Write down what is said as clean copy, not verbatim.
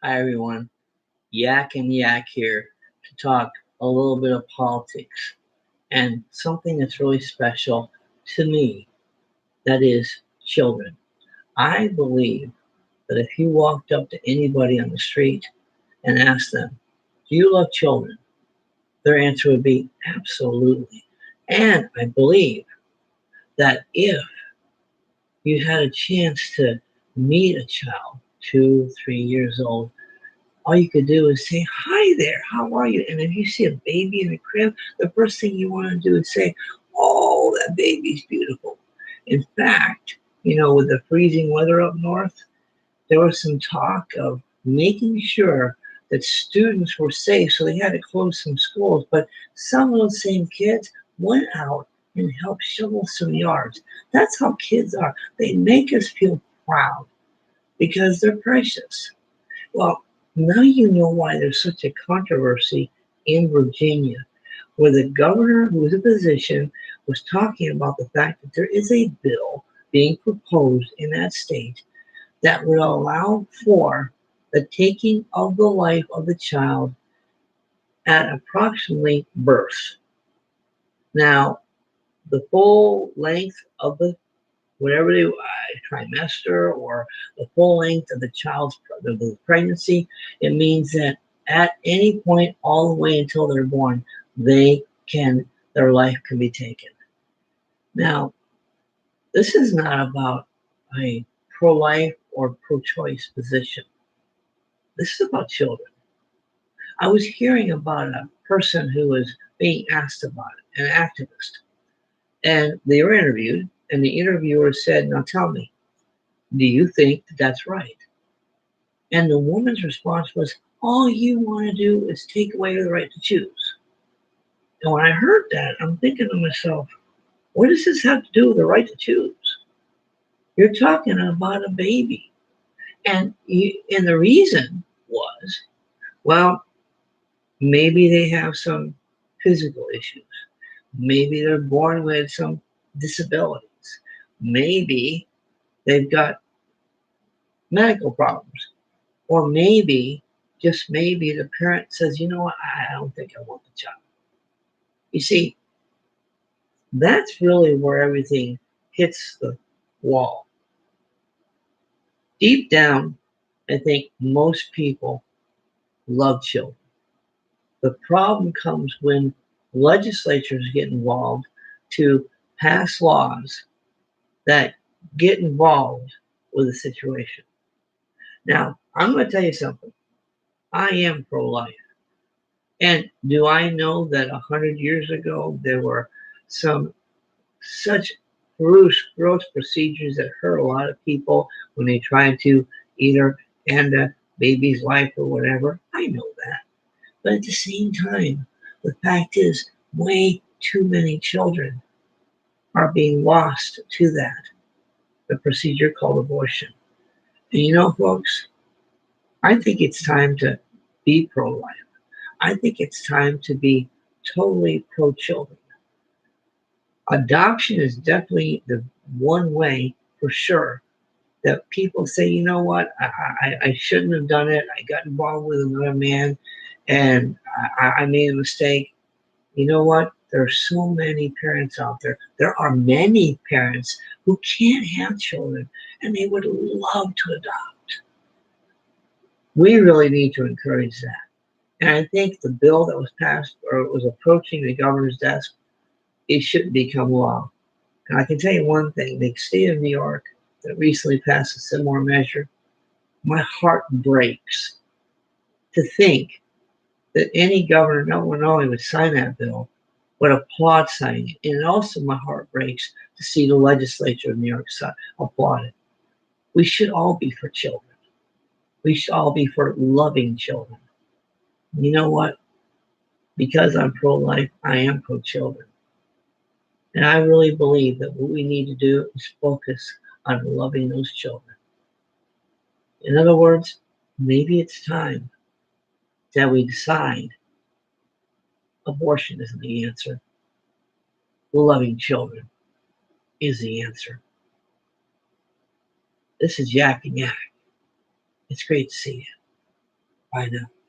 Hi everyone, Yak and Yak here to talk a little bit of politics and something that's really special to me, that is children. I believe that if you walked up to anybody on the street and asked them, do you love children? Their answer would be absolutely. And I believe that if you had a chance to meet a child, 2, 3 years old, all you could do is say, hi there, how are you? And if you see a baby in a crib, the first thing you want to do is say, oh, that baby's beautiful. In fact, with the freezing weather up north, there was some talk of making sure that students were safe, so they had to close some schools. But some of those same kids went out and helped shovel some yards. That's how kids are. They make us feel proud because they're precious. Well, now you know why there's such a controversy in Virginia, where the governor, who is a physician, was talking about the fact that there is a bill being proposed in that state that would allow for the taking of the life of the child at approximately birth. Now, the full length of the whatever they trimester or the full length of the child's the pregnancy, it means that at any point all the way until they're born, they can their life can be taken. Now, this is not about a pro-life or pro-choice position. This is about children. I was hearing about a person who was being asked about it, an activist, and they were interviewed, and the interviewer said, "Now tell me, do you think that that's right?" And the woman's response was, all you want to do is take away the right to choose. And when I heard that, I'm thinking to myself, what does this have to do with the right to choose? You're talking about a baby. And the reason was, well, maybe they have some physical issues. Maybe they're born with some disabilities. Maybe they've got medical problems. Or maybe, just maybe, the parent says, you know what, I don't think I want the child. You see, that's really where everything hits the wall. Deep down, I think most people love children. The problem comes when legislatures get involved to pass laws that get involved with the situation. Now, I'm going to tell you something. I am pro-life. And do I know that 100 years ago there were some such gross procedures that hurt a lot of people when they tried to either end a baby's life or whatever? I know that. But at the same time, the fact is, way too many children are being lost to that, the procedure called abortion. And folks, I think it's time to be pro-life. I think it's time to be totally pro-children. Adoption is definitely the one way for sure that people say, you know what, I shouldn't have done it. I got involved with another man and I made a mistake. You know what? There are so many parents out there. There are many parents who can't have children and they would love to adopt. We really need to encourage that. And I think the bill that was passed or was approaching the governor's desk, it should become law. And I can tell you one thing, the state of New York that recently passed a similar measure, my heart breaks to think that any governor not only would sign that bill, but applaud signing it. And also my heart breaks to see the legislature of New York applaud it. We should all be for children. We should all be for loving children. You know what? Because I'm pro-life, I am pro-children. And I really believe that what we need to do is focus on loving those children. In other words, maybe it's time that we decide abortion isn't the answer. Loving children is the answer. This is Yak and Yak. It's great to see you. Bye now.